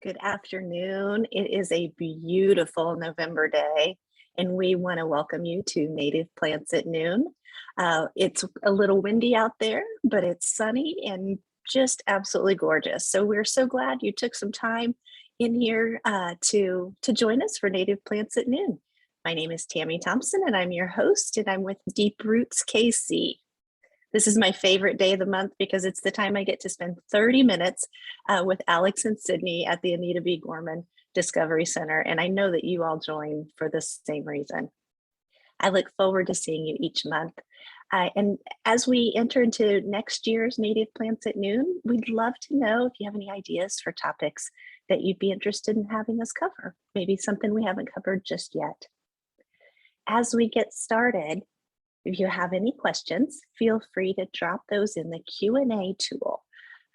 Good afternoon. It is a beautiful November day, and we want to welcome you to Native Plants at Noon. It's a little windy out there, but it's sunny and just absolutely gorgeous. So we're so glad you took some time in here to join us for Native Plants at Noon. My name is Tammy Thompson, and I'm your host, and I'm with Deep Roots KC. This is my favorite day of the month because it's the time I get to spend 30 minutes with Alix and Cydney at the Anita B. Gorman Discovery Center. And I know that you all join for the same reason. I look forward to seeing you each month. And as we enter into next year's Native Plants at Noon, we'd love to know if you have any ideas for topics that you'd be interested in having us cover, maybe something we haven't covered just yet. As we get started, if you have any questions, feel free to drop those in the Q&A tool.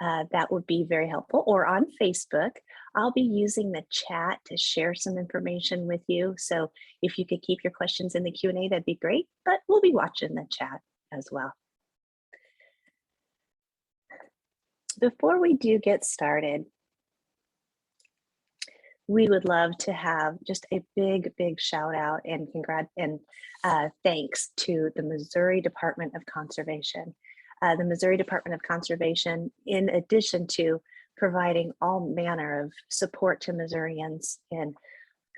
That would be very helpful. Or on Facebook, I'll be using the chat to share some information with you. So if you could keep your questions in the Q&A, that'd be great, but we'll be watching the chat as well. Before we do get started, we would love to have just a big shout out and thanks to the Missouri Department of Conservation. The Missouri Department of Conservation, in addition to providing all manner of support to Missourians in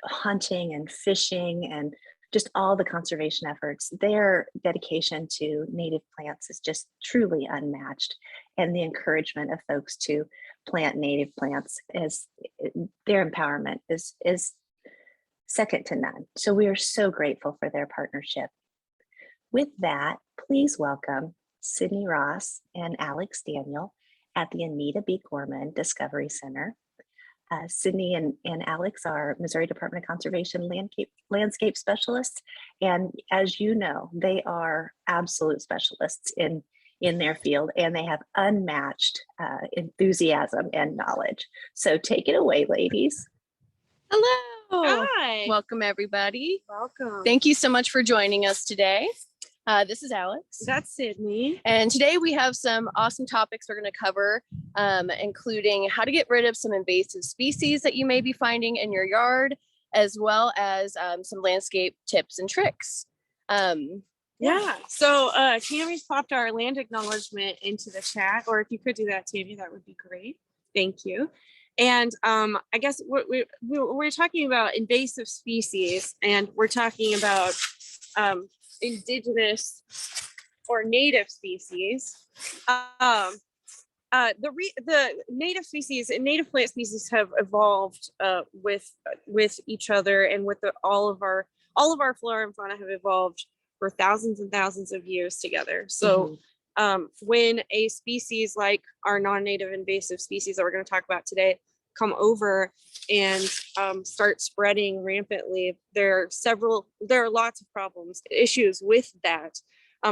hunting and fishing and just all the conservation efforts, their dedication to native plants is just truly unmatched. And the encouragement of folks to plant native plants is their empowerment is second to none. So we are so grateful for their partnership. With that, please welcome Cydney Ross and Alix Daniel at the Anita B. Gorman Discovery Center. Cydney and Alix are Missouri Department of Conservation landscape specialists. And as you know, they are absolute specialists in their field, and they have unmatched enthusiasm and knowledge. So take it away, ladies. Hello. Hi. Welcome, everybody. Welcome. Thank you so much for joining us today. This is Alix. That's Cydney. And today we have some awesome topics we're going to cover, including how to get rid of some invasive species that you may be finding in your yard, as well as some landscape tips and tricks. Yeah. So Tammy's popped our land acknowledgement into the chat, or if you could do that, Tammy, that would be great. Thank you. And I guess we're talking about invasive species, and we're talking about indigenous or native species. The native species and native plant species have evolved with each other, and with all of our flora and fauna have evolved for thousands and thousands of years together. So when a species like our non-native invasive species that we're going to talk about today come over and start spreading rampantly, there are lots of issues with that.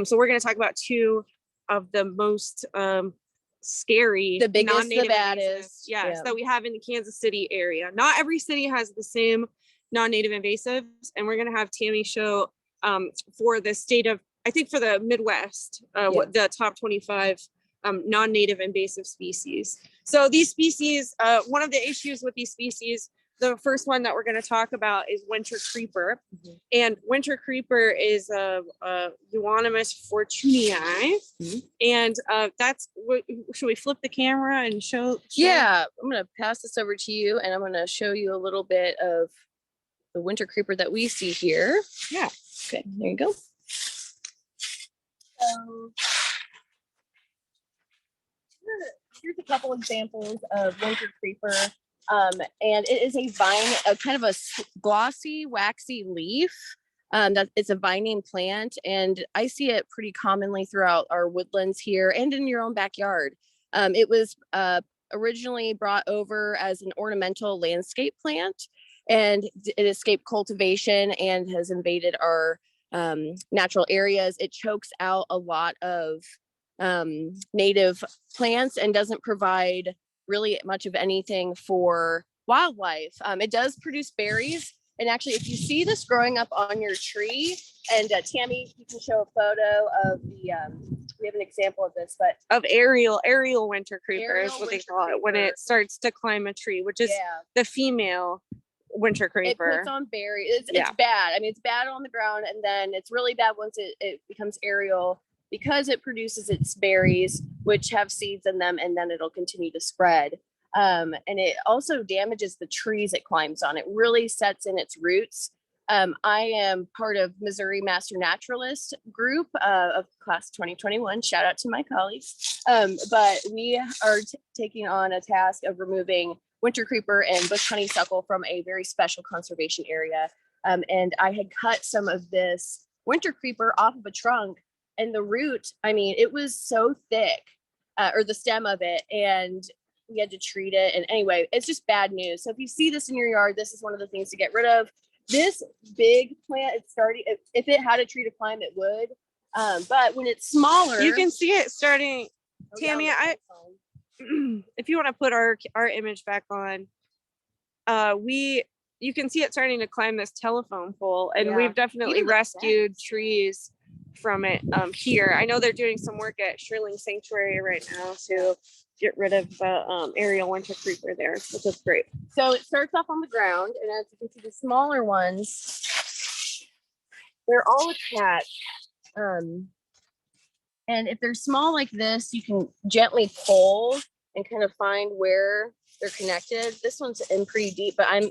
So we're going to talk about two of the most scary, the biggest, the baddest, that we have in the Kansas City area. Not every city has the same non-native invasives, and we're going to have Tammy show for the state of, I think for the Midwest, what the top 25 non-native invasive species. So these species, one of the issues with these species, the first one that we're going to talk about is Wintercreeper. And Wintercreeper is Euonymus fortunii. And that's what, should we flip the camera and show? Yeah, I'm going to pass this over to you, and I'm going to show you a little bit of the Wintercreeper that we see here. Yeah. Okay, there you go. Here's a couple examples of Wintercreeper. And it is a vine, a kind of a glossy, waxy leaf. That it's a vining plant, and I see it pretty commonly throughout our woodlands here and in your own backyard. It was originally brought over as an ornamental landscape plant, and it escaped cultivation and has invaded our natural areas. It chokes out a lot of native plants and doesn't provide really much of anything for wildlife. It does produce berries, And actually, if you see this growing up on your tree, and Tammy, you can show a photo of the, we have an example of this, but Of aerial winter creeper is Aerial what they winter call it when creeper. it starts to climb a tree, which is yeah, the female winter it creeper. puts on berries. It's Yeah. bad. I mean, it's bad on the ground, and then it's really bad once it becomes aerial because it produces its berries, which have seeds in them, and then it'll continue to spread. And it also damages the trees it climbs on. It really sets in its roots. I am part of Missouri Master Naturalist group of class 2021. Shout out to my colleagues. But we are taking on a task of removing winter creeper and bush honeysuckle from a very special conservation area. And I had cut some of this winter creeper off of a trunk, and the root, I mean, it was so thick, or the stem of it, and we had to treat it. And anyway, it's just bad news. So if you see this in your yard, this is one of the things to get rid of. This big plant, it's starting, if it had a tree to climb, it would. But when it's smaller, You can see it starting. oh, yeah, Tammy, look, that's on. if you want to put our image back on, you can see it starting to climb this telephone pole, and Yeah. we've definitely Even the rescued fence. trees from it here. I know they're doing some work at Shirling Sanctuary right now to get rid of the aerial winter creeper there, which is great. So it starts off on the ground, and as you can see, the smaller ones, they're all attached. And if they're small like this, you can gently pull and kind of find where they're connected. This one's in pretty deep, but I'm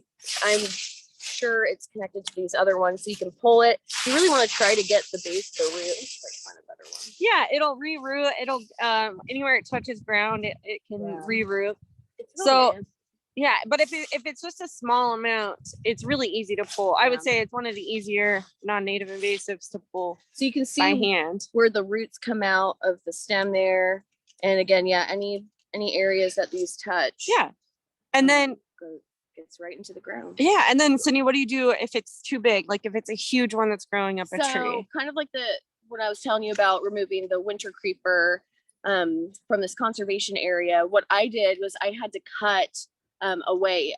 sure it's connected to these other ones. So you can pull it. You really want to try to get the base of the root. Let me see if I can find a better one. Yeah, it'll reroot. It'll anywhere it touches ground, it can Yeah. reroot. It's So- nice. Yeah, but if it's just a small amount, it's really easy to pull. I would Yeah. say it's one of the easier non-native invasives to pull So you can by see hand. where the roots come out of the stem there. And again, yeah, any areas that these touch. Yeah, and then Gets right into the ground. yeah, and then Cydney, what do you do if it's too big? Like if it's a huge one that's growing up a tree? Kind of like what I was telling you about removing the winter creeper from this conservation area. What I did was I had to cut away.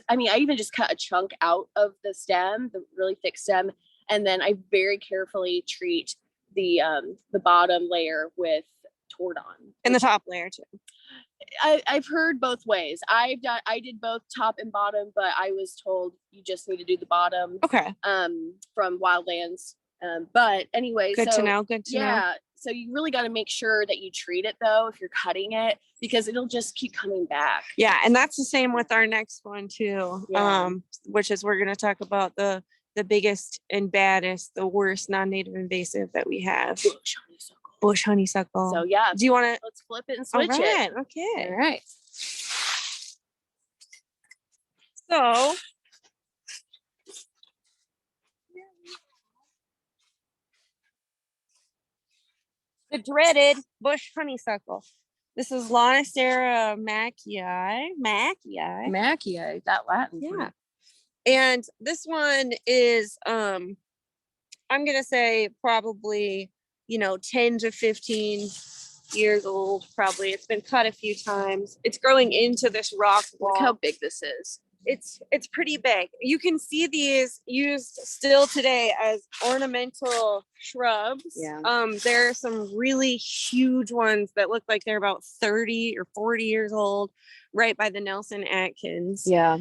I even just cut a chunk out of the stem, the really thick stem, and then I very carefully treat the bottom layer with Tordon. And the top layer too. I've heard both ways. I did both top and bottom, but I was told you just need to do the bottom Okay, from Wildlands. But anyway, good so to know. Good to know. yeah, so you really got to make sure that you treat it though if you're cutting it, because it'll just keep coming back. Yeah, and that's the same with our next one too. Yeah. Which is we're going to talk about the biggest and baddest, the worst non-native invasive that we have, bush honeysuckle. So yeah, Do you want to? let's flip it and All switch it. right. Okay. All right. So the dreaded bush honeysuckle. This is Lonicera maackii. Maackii, that Latin. Yeah. And this one is I'm gonna say probably 10 to 15 years old. Probably it's been cut a few times. It's growing into this rock wall. Look how big this is. It's pretty big. You can see these used still today as ornamental shrubs. Yeah. There are some really huge ones that look like they're about 30 or 40 years old, right by the Nelson Atkins. Yeah.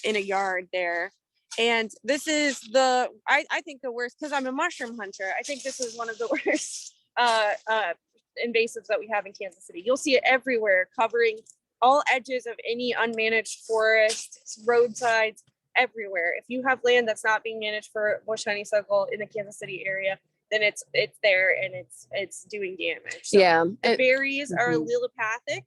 In a yard there. And this is I think the worst, because I'm a mushroom hunter. I think this is one of the worst invasives that we have in Kansas City. You'll see it everywhere, covering all edges of any unmanaged forest, roadsides, everywhere. If you have land that's not being managed for bush honeysuckle in the Kansas City area, then it's there and it's doing damage. So Yeah. the berries are Mhm. allelopathic,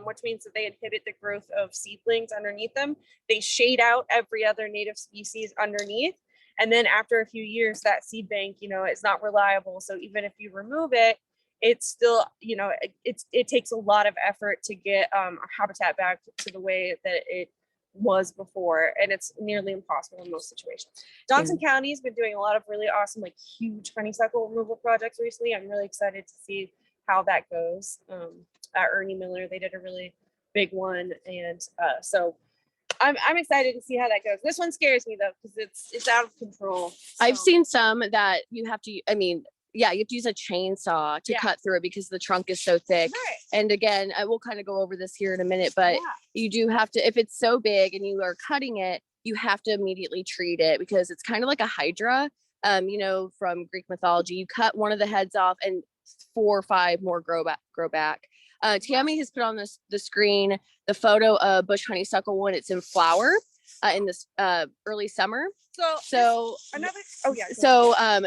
which means that they inhibit the growth of seedlings underneath them. They shade out every other native species underneath. And then after a few years, that seed bank, is not reliable. So even if you remove it, it's still, it takes a lot of effort to get our habitat back to the way that it was before. And it's nearly impossible in most situations. Johnson County has been doing a lot of really awesome, huge honeysuckle removal projects recently. I'm really excited to see how that goes. At Ernie Miller, they did a really big one. And so I'm excited to see how that goes. This one scares me though, because it's out of control. I've So. seen some that you have to, I mean, yeah, you have to use a chainsaw to cut through it because the trunk is so thick. Right. And again, I will kind of go over this here in a minute, but you do have to, if it's so big and you are cutting it, you have to immediately treat it because it's kind of like a hydra, you know, from Greek mythology. You cut one of the heads off and 4 or 5 more grow back. Tammy has put on the screen the photo of bush honeysuckle when it's in flower in this early summer. So another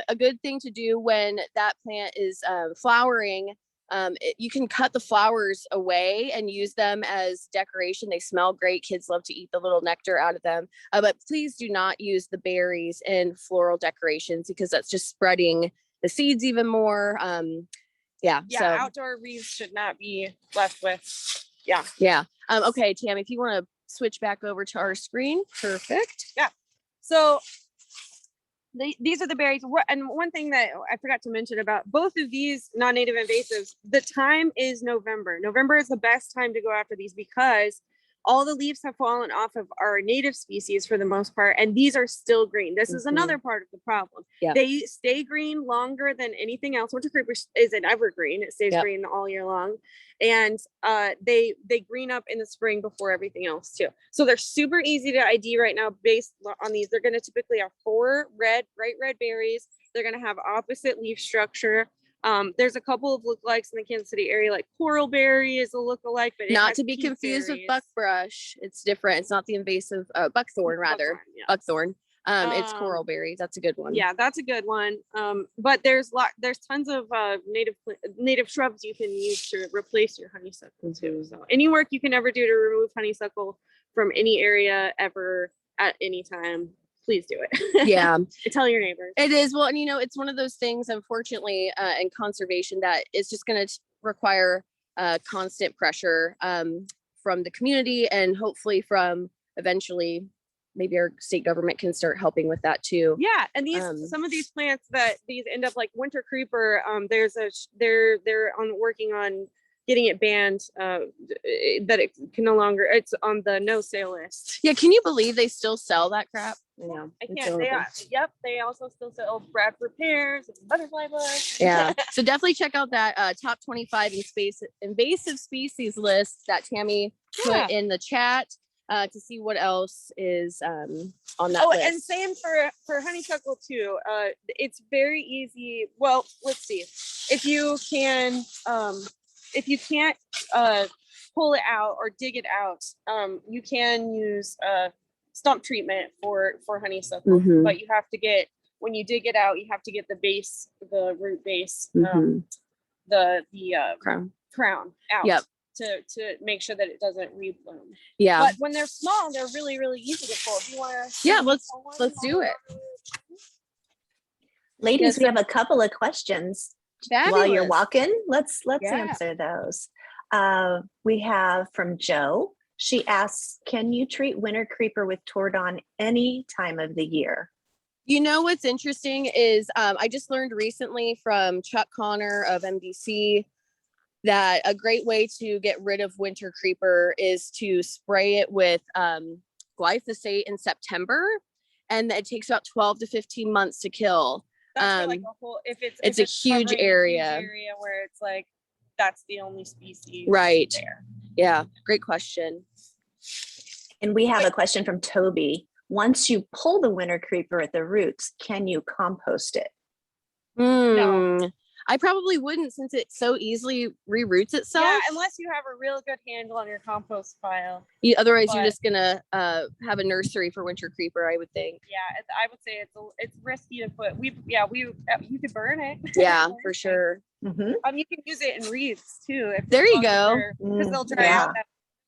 a good thing to do when that plant is flowering, you can cut the flowers away and use them as decoration. They smell great. Kids love to eat the little nectar out of them. But please do not use the berries in floral decorations because that's just spreading the seeds even more. So outdoor wreaths should not be left with. Okay, Tammy, if you want to switch back over to our screen. Perfect. So these are the berries. And one thing that I forgot to mention about both of these non-native invasives, the time is November. November is the best time to go after these because all the leaves have fallen off of our native species for the most part, and these are still green. This is another part of the problem. They stay green longer than anything else. Wintercreeper is an evergreen. It stays green all year long. And they green up in the spring before everything else too. So they're super easy to ID right now based on these. They're going to typically have 4 bright red berries. They're going to have opposite leaf structure. There's a couple of lookalikes in the Kansas City area, like coral berry is a lookalike, but not to be confused with buckbrush. It's different. It's not the invasive buckthorn, rather. Buckthorn. It's coral berry. That's a good one. Yeah, that's a good one. But there's tons of native shrubs you can use to replace your honeysuckle too. So any work you can ever do to remove honeysuckle from any area ever at any time, please do it. Yeah. Tell your neighbors. It is. Well, and it's one of those things, unfortunately, in conservation that is just going to require constant pressure from the community and hopefully from eventually maybe our state government can start helping with that too. Yeah. And some of these plants that these end up like Wintercreeper, they're working on getting it banned, that it can no longer, it's on the no sale list. Yeah. Can you believe they still sell that crap? Yeah, I can't. They also still sell Bradford pears and butterfly bush. Yeah. So definitely check out that top 25 invasive species list that Tammy put in the chat to see what else is on that list. And same for honeysuckle too. It's very easy. Well, let's see. If you can't pull it out or dig it out, you can use stump treatment for honeysuckle, but you have to get, when you dig it out, you have to get the root base, the crown out to make sure that it doesn't rebloom. Yeah. But when they're small, they're really, really easy to pull. Do you want to? Yeah, let's do it. Ladies, we have a couple of questions. Fabulous. While you're walking, let's answer those. We have from Joe. She asks, can you treat Wintercreeper with Tordon any time of the year? You know what's interesting is I just learned recently from Chuck Connor of MDC that a great way to get rid of Wintercreeper is to spray it with glyphosate in September, and it takes about 12 to 15 months to kill. That's for like a whole, if it's a huge area where it's like that's the only species right there. Yeah, great question. And we have a question from Toby. Once you pull the Wintercreeper at the roots, can you compost it? No. I probably wouldn't, since it so easily reroots itself. Yeah, unless you have a real good handle on your compost pile. Otherwise, you're just gonna have a nursery for Wintercreeper, I would think. Yeah, I would say it's risky to put. You could burn it. Yeah, for sure. You can use it in wreaths too. There you go. Because they'll dry out.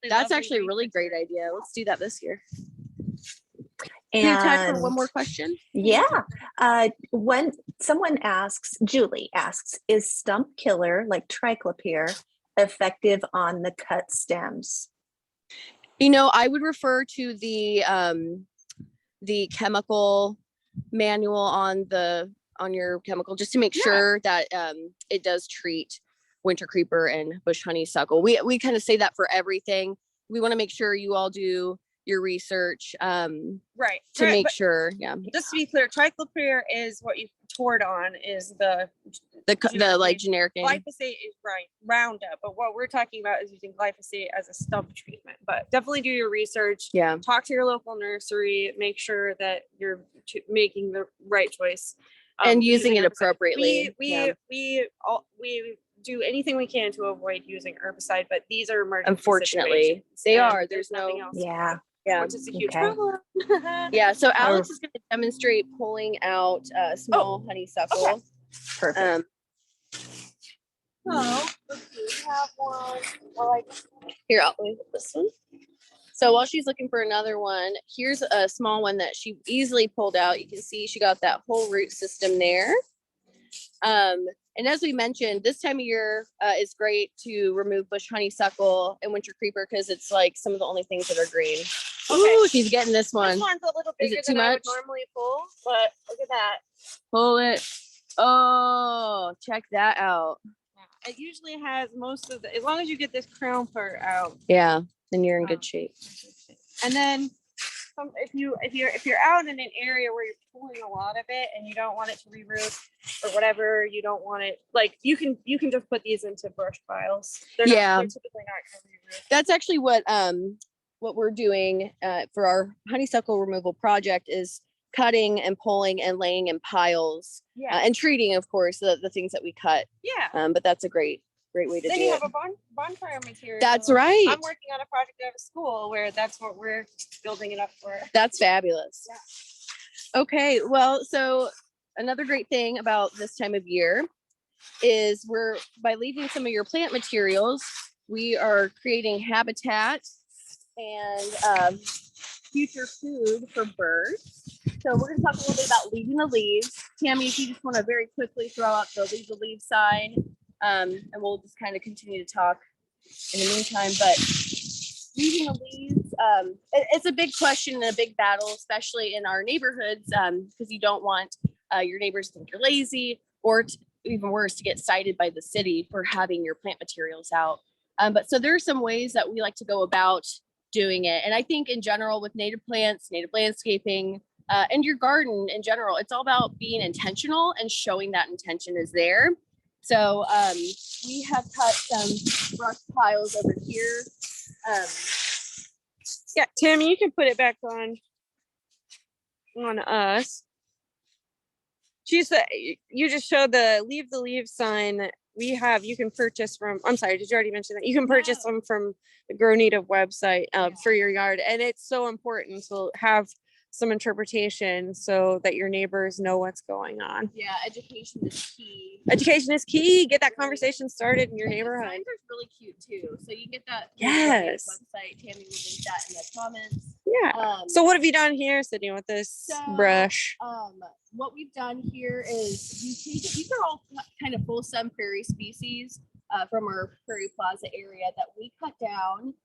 That's actually a really great idea. Let's do that this year. And do you have time for one more question? Yeah. When someone asks, Julie asks, is stump killer like triclopyr effective on the cut stems? I would refer to the chemical manual on your chemical just to make sure that it does treat Wintercreeper and bush honeysuckle. We kind of say that for everything. We want to make sure you all do your research Right. to make sure. Yeah. Just to be clear, triclopyr is what you Tordon is the Like generic name. Glyphosate is Roundup, but what we're talking about is using glyphosate as a stump treatment. But definitely do your research. Yeah. Talk to your local nursery. Make sure that you're making the right choice and using it herbicide. appropriately. We do anything we can to avoid using herbicide, but these are emergency Unfortunately, they are. There's nothing no. else. Yeah. Yeah. Which is a huge Okay. problem. Yeah. So Alix is going to demonstrate pulling out a small honeysuckle. Okay. Perfect. So let's see, we have one. Well, Here, I'll leave this one. So while she's looking for another one, here's a small one that she easily pulled out. You can see she got that whole root system there. And as we mentioned, this time of year is great to remove bush honeysuckle and winter creeper because it's like some of the only things that are green. Okay. Ooh, she's getting this one. This one's a little bigger Is it too than I would much? normally pull, but look at that. Pull it. Oh, check that out. It usually has most of the, as long as you get this crown part out. Yeah, then you're in good shape. And then if you're out in an area where you're pulling a lot of it and you don't want it to re-root or whatever, you don't want it, like you can just put these into brush piles. They're typically not going to re-root. That's actually what we're doing for our honeysuckle removal project is cutting and pulling and laying in piles. Yeah. And treating, of course, the things that we cut. Yeah. But that's a great way to then do you it. have a bonfire material. That's right. I'm working on a project out of school where that's what we're building it up for. That's fabulous. Yeah. Okay, well, so another great thing about this time of year is by leaving some of your plant materials, we are creating habitat and future food for birds. So we're going to talk a little bit about leaving the leaves. Tammy, if you just want to very quickly throw out the leave the leaves sign, and we'll just kind of continue to talk in the meantime. But leaving the leaves, it's a big question and a big battle, especially in our neighborhoods, because you don't want your neighbors to think you're lazy, or even worse, to get cited by the city for having your plant materials out. But so there are some ways that we like to go about doing it. And I think in general with native plants, native landscaping, and your garden in general, it's all about being intentional and showing that intention is there. So we have cut some brush piles over here. Yeah, Tammy, you can put it back on us. You just showed the leave the leaves sign. You can purchase from, I'm sorry, did you already mention that? You can purchase them from the Grow Native website for your yard. And it's so important to have some interpretation so that your neighbors know what's going on. Yeah, education is key. Education is key. Get that conversation started in your neighborhood. The signs are really cute too. So you can get that Yes. website. Tammy will link that in the comments. Yeah. So what have you done here, Cydney, with this brush? What we've done here is these are all kind of full sun prairie species from our Prairie Plaza area that we cut down.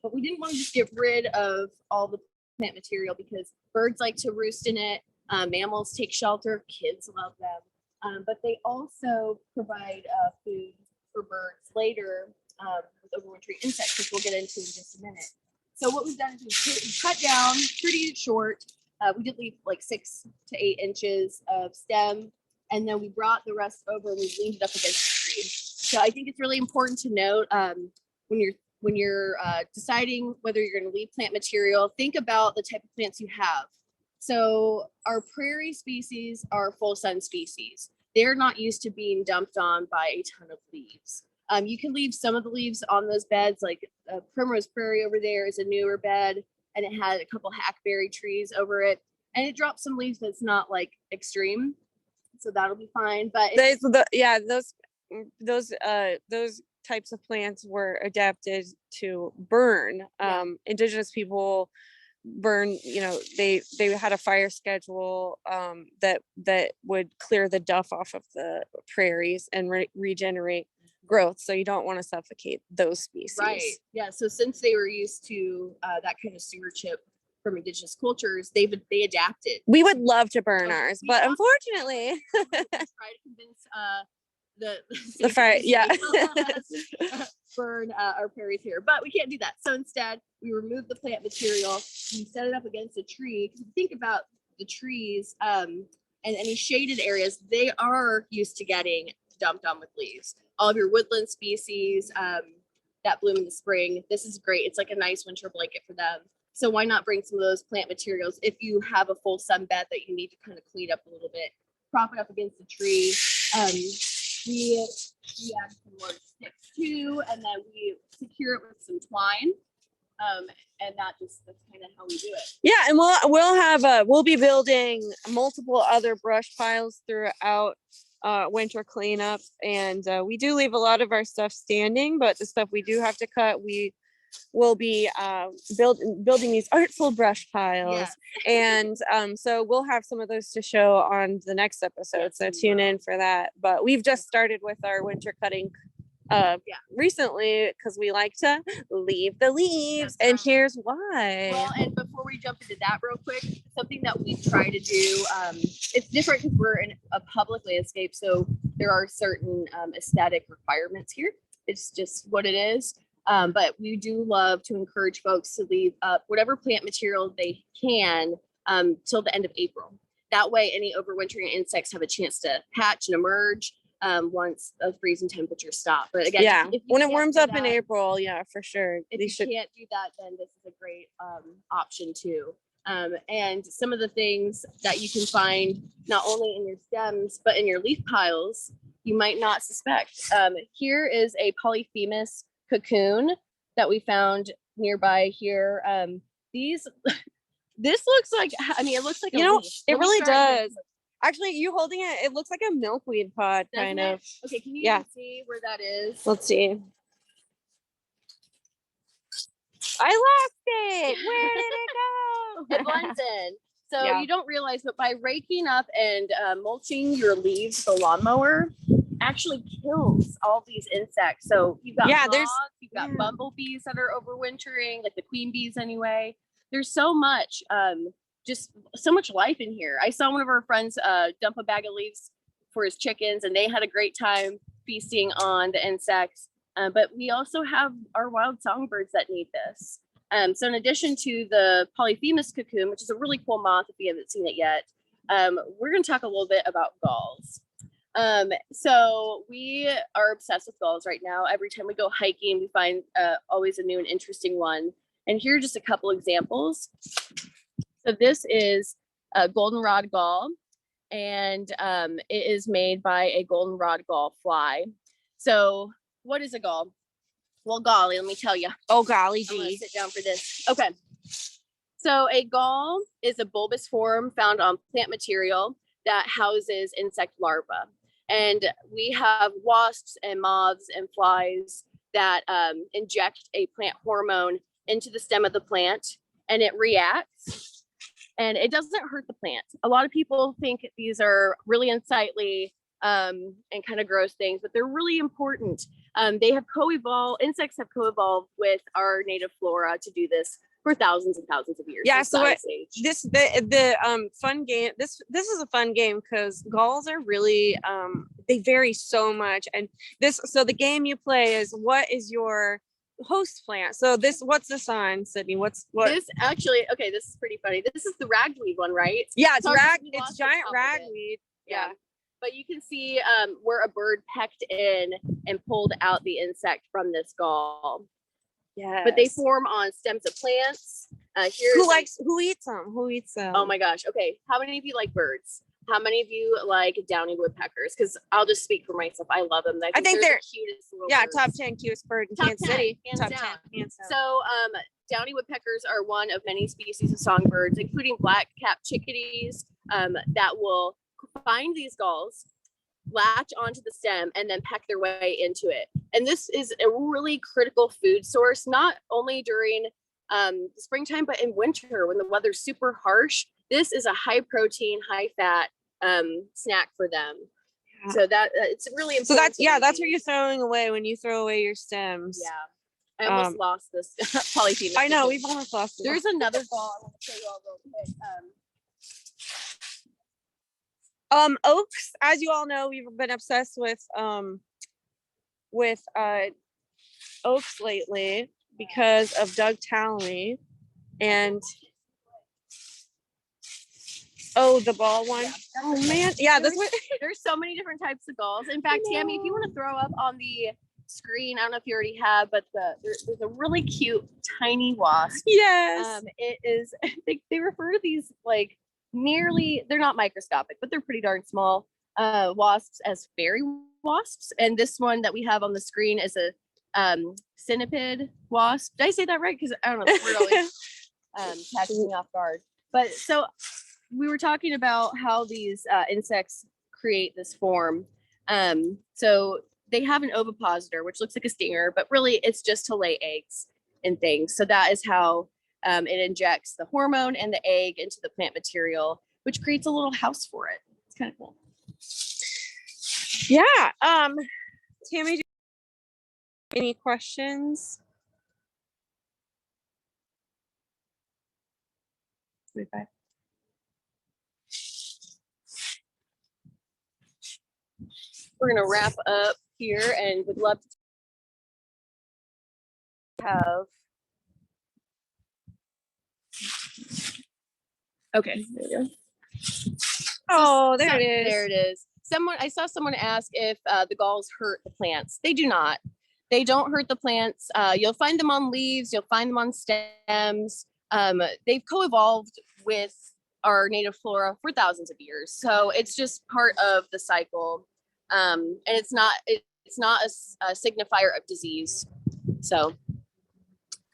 But we didn't want to just get rid of all the plant material because birds like to roost in it. Mammals take shelter. Kids love them. But they also provide food for birds later with overwintering insects, which we'll get into in just a minute. So what we've done is we've cut down pretty short. We did leave like 6 to 8 inches of stem, and then we brought the rest over and we leaned it up against the tree. So I think it's really important to note when you're deciding whether you're going to leave plant material, think about the type of plants you have. So our prairie species are full sun species. They're not used to being dumped on by a ton of leaves. You can leave some of the leaves on those beds, like Primrose Prairie over there is a newer bed, and it had a couple hackberry trees over it, and it dropped some leaves that's not like extreme, so that'll be fine. But those types of plants were adapted to burn. Indigenous people burn, they had a fire schedule that would clear the duff off of the prairies and regenerate growth, so you don't want to suffocate those species. Right. Yeah. So since they were used to that kind of stewardship from indigenous cultures, they adapted. We would love to burn ours, but unfortunately try to convince the fire. Yeah. burn our berries here, but we can't do that. So instead, we remove the plant material, we set it up against a tree. Because think about the trees and any shaded areas, they are used to getting dumped on with leaves. All of your woodland species that bloom in the spring, this is great. It's like a nice winter blanket for them. So why not bring some of those plant materials if you have a full sun bed that you need to kind of clean up a little bit, prop it up against the tree. We add some more sticks too, and then we secure it with some twine. And that's kind of how we do it. Yeah, and we'll be building multiple other brush piles throughout winter cleanup, and we do leave a lot of our stuff standing, but the stuff we do have to cut, we will be building these artful brush piles. Yes. And so we'll have some of those to show on the next episode. Yes, so tune in for that. But we've just started with our winter cutting recently because we like to leave the leaves. That's and right. Here's why. Well, and before we jump into that real quick, something that we try to do, it's different because we're in a public landscape, so there are certain aesthetic requirements here. It's just what it is. But we do love to encourage folks to leave up whatever plant material they can till the end of April. That way, any overwintering insects have a chance to hatch and emerge once the freezing temperatures stop. But again, yeah, when it warms up in April, yeah, for sure. If you can't do that, then this is a great option too. And some of the things that you can find not only in your stems, but in your leaf piles, you might not suspect. Here is a Polyphemus Cocoon that we found nearby here. This looks like, I mean, it looks like a leaf. It really does. Actually, you holding it, it looks like a milkweed pod, kind of. Okay, can you see where that is? Let's see. I lost it. Where did it go? It blends in. So you don't realize, but by raking up and mulching your leaves, the lawnmower actually kills all these insects. So you've got moths, you've got bumblebees that are overwintering, like the queen bees anyway. There's so much, just so much life in here. I saw one of our friends dump a bag of leaves for his chickens, and they had a great time feasting on the insects. But we also have our wild songbirds that need this. So in addition to the Polyphemus Cocoon, which is a really cool moth if you haven't seen it yet, we're going to talk a little bit about galls. So we are obsessed with galls right now. Every time we go hiking, we find always a new and interesting one. And here are just a couple examples. So this is a goldenrod gall, and it is made by a goldenrod gall fly. So what is a gall? Well, golly, let me tell you. Oh, golly gee. I'm gonna sit down for this. Okay. So a gall is a bulbous form found on plant material that houses insect larvae. And we have wasps and moths and flies that inject a plant hormone into the stem of the plant, and it reacts, and it doesn't hurt the plant. A lot of people think these are really unsightly and kind of gross things, but they're really important. They have co-evolved, insects have co-evolved with our native flora to do this for thousands and thousands of years. Yeah, so the fun game, this is a fun game because galls are really they vary so much. And the game you play is, what is your host plant? So what's this on, Cydney? What this actually, okay, this is pretty funny. This is the ragweed one, right? Yeah, it's giant ragweed. Yeah. But you can see where a bird pecked in and pulled out the insect from this gall. Yeah. But they form on stems of plants. Who eats them? Who eats them? Oh my gosh. Okay. How many of you like birds? How many of you like Downy Woodpeckers? Because I'll just speak for myself. I love them. I think they're the cutest little birds. Top 10 cutest bird in Kansas City. Top 10. Hands down. So Downy Woodpeckers are one of many species of songbirds, including black-capped chickadees that will find these galls, latch onto the stem, and then peck their way into it. And this is a really critical food source, not only during the springtime, but in winter when the weather's super harsh. This is a high protein, high fat snack for them. Yeah. So that it's really important. So that's what you're throwing away when you throw away your stems. Yeah. I almost lost this Polyphemus. I know, we've almost lost it. There's another gall I want to show you all real quick. Oaks, as you all know, we've been obsessed with oaks lately because of Doug Tallamy and the ball one. Oh man, yeah, that's what. There's so many different types of galls. In fact, Tammy, if you want to throw up on the screen, I don't know if you already have, but there's a really cute tiny wasp. Yes. It is. They refer to these like they're not microscopic, but they're pretty darn small wasps as fairy wasps. And this one that we have on the screen is a Cinnabid Wasp. Did I say that right? Because I don't know. We're always catching me off guard. But so we were talking about how these insects create this form. So they have an ovipositor, which looks like a stinger, but really it's just to lay eggs and things. So that is how it injects the hormone and the egg into the plant material, which creates a little house for it. It's kind of cool. Yeah. Tammy, do you have any questions? We're going to wrap up here and would love to have. Okay, there you go. Oh, there it is. There it is. I saw someone ask if the galls hurt the plants. They do not. They don't hurt the plants. You'll find them on leaves. You'll find them on stems. They've co-evolved with our native flora for thousands of years. So it's just part of the cycle. And it's not a signifier of disease. So.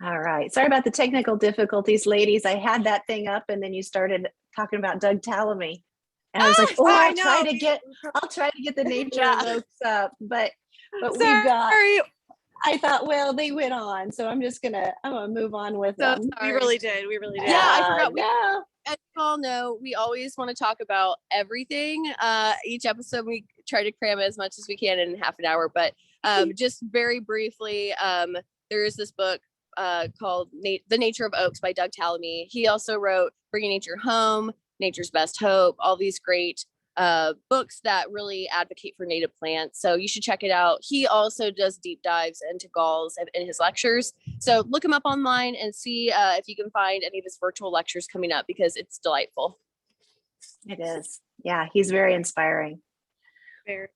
All right. Sorry about the technical difficulties, ladies. I had that thing up and then you started talking about Doug Tallamy. And I was like, I'll try to get the nature of oaks up. But we've got, I thought, well, they went on. So I'm gonna move on with them. We really did. Yeah, I forgot. As you all know, we always want to talk about everything. Each episode, we try to cram as much as we can in half an hour. But just very briefly, there is this book called The Nature of Oaks by Doug Tallamy. He also wrote Bringing Nature Home, Nature's Best Hope, all these great books that really advocate for native plants. So you should check it out. He also does deep dives into galls in his lectures. So look him up online and see if you can find any of his virtual lectures coming up because it's delightful. It is. Yeah, he's very inspiring. Very.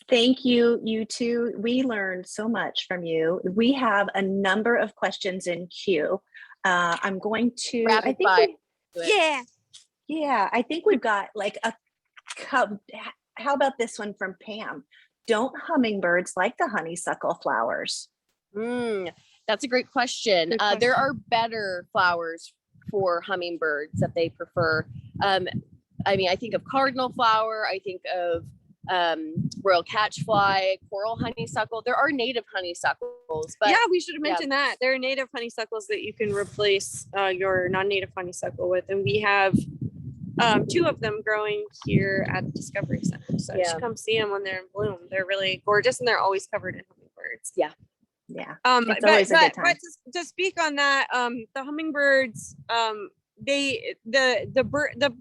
Thank you, you two. We learned so much from you. We have a number of questions in queue. I'm going to, I think we've got like a couple. How about this one from Pam? Don't hummingbirds like the honeysuckle flowers? That's a great question. There are better flowers for hummingbirds that they prefer. I mean, I think of cardinal flower. I think of royal catchfly, coral honeysuckle. There are native honeysuckles, but we should have mentioned that there are native honeysuckles that you can replace your non-native honeysuckle with, and we have 2 of them growing here at the Discovery Center. So you should come see them when they're in bloom. They're really gorgeous, and they're always covered in hummingbirds. Yeah. It's always a good time. But to speak on that, the hummingbirds, the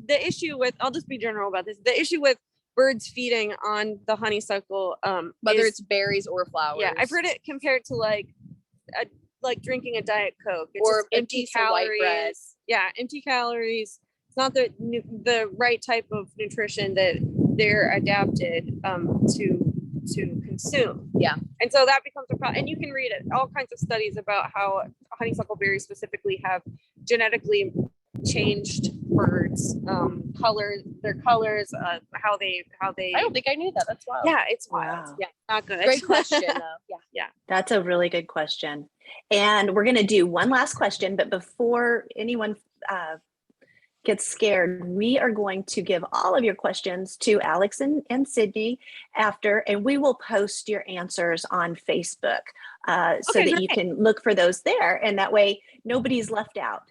issue with, I'll just be general about this. The issue with birds feeding on the honeysuckle, whether it's berries or flowers. Yeah, I've heard it compared to like drinking a Diet Coke. It's or empty calories. Yeah, empty calories. It's not the right type of nutrition that they're adapted to consume. Yeah, and so that becomes a problem. And you can read all kinds of studies about how honeysuckle berries specifically have genetically changed birds, their colors, how they I don't think I knew that. That's wild. Yeah, it's wild. Wow. Yeah, not good. Great question though. Yeah, that's a really good question. And we're going to do one last question, but before anyone gets scared, we are going to give all of your questions to Alix and Cydney after, and we will post your answers on Facebook so that you can look for those there, and that way nobody's left out.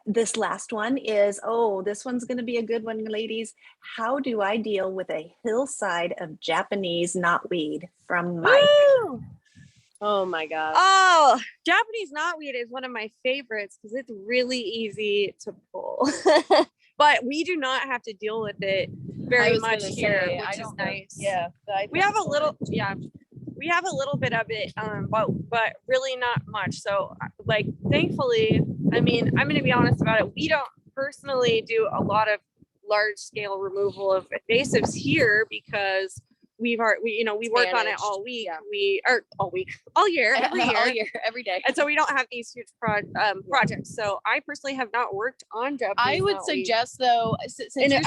This last one is, this one's going to be a good one, ladies. How do I deal with a hillside of Japanese knotweed? From Mike. Woo! Oh my God. Oh, Japanese knotweed is one of my favorites because it's really easy to pull. But we do not have to deal with it very much here, which is nice. Yeah. We have we have a little bit of it, but really not much. So like, thankfully, I mean, I'm going to be honest about it. We don't personally do a lot of large scale removal of invasives here because we work on it all week. Yeah. We are all year, every year. All year, every day. And so we don't have these huge projects. So I personally have not worked on Japanese I would knotweed suggest though,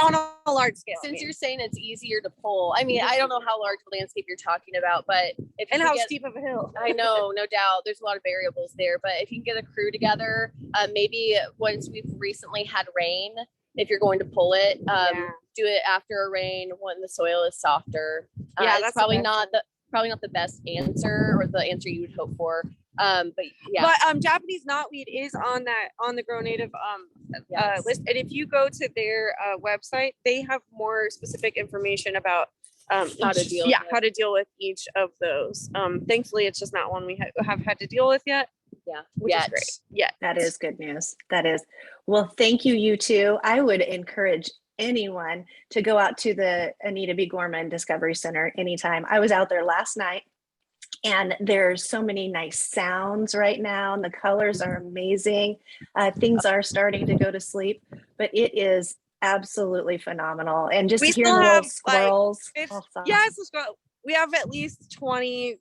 on a large scale. Since you're saying it's easier to pull, I mean, I don't know how large the landscape you're talking about, but if and you how get, steep of a hill. I know, no doubt. There's a lot of variables there, but if you can get a crew together, maybe once we've recently had rain, if you're going to pull it, do it after a rain when the soil is softer. Yeah, that's probably not the best answer or the answer you would hope for. But yeah. But Japanese knotweed is on the Grow Native list, and if you go to their website, they have more specific information about how to deal with each of those. Thankfully, it's just not one we have had to deal with yet. Yeah, which is great. Yeah, that is good news. That is. Well, thank you two. I would encourage anyone to go out to the Anita B. Gorman Discovery Center anytime. I was out there last night, and there's so many nice sounds right now, and the colors are amazing. Things are starting to go to sleep, but it is absolutely phenomenal. And just hearing the little squirrels. We have at least 20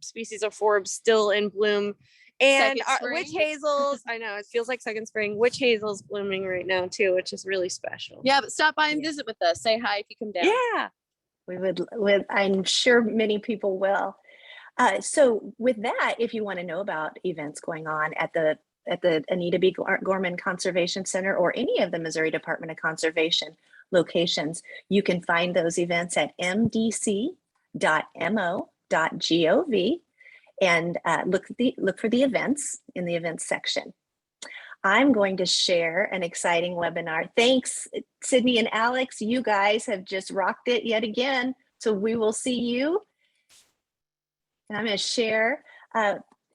species of forbs still in bloom. And witch hazels, I know it feels like second spring. Witch hazel's blooming right now too, which is really special. Yeah, but stop by and visit with us. Say hi if you come down. Yeah, we would. I'm sure many people will. So with that, if you want to know about events going on at the Anita B. Gorman Conservation Center or any of the Missouri Department of Conservation locations, you can find those events at mdc.mo.gov and look for the events in the events section. I'm going to share an exciting webinar. Thanks, Cydney and Alix. You guys have just rocked it yet again. So we will see you. And I'm going to share.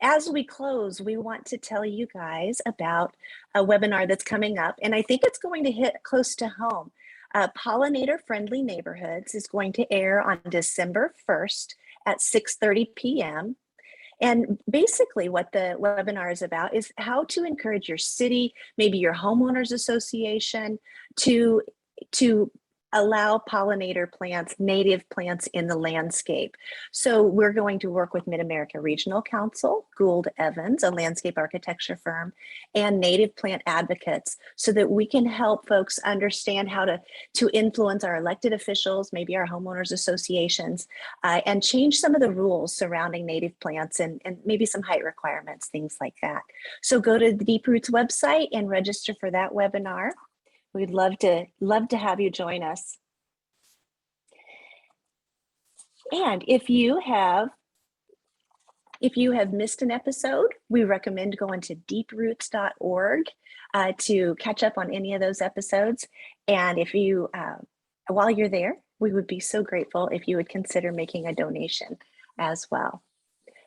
As we close, we want to tell you guys about a webinar that's coming up, and I think it's going to hit close to home. Pollinator Friendly Neighborhoods is going to air on December 1st at 6:30 p.m. And basically what the webinar is about is how to encourage your city, maybe your homeowners association, to allow pollinator plants, native plants in the landscape. So we're going to work with Mid-America Regional Council, Gould Evans, a landscape architecture firm, and native plant advocates so that we can help folks understand how to influence our elected officials, maybe our homeowners associations, and change some of the rules surrounding native plants and maybe some height requirements, things like that. So go to the Deep Roots website and register for that webinar. We'd love to have you join us. And if you have missed an episode, we recommend going to deeproots.org to catch up on any of those episodes. And if you, while you're there, we would be so grateful if you would consider making a donation as well.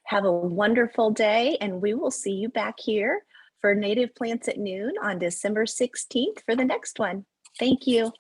Have a wonderful day, and we will see you back here for Native Plants at Noon on December 16th for the next one. Thank you.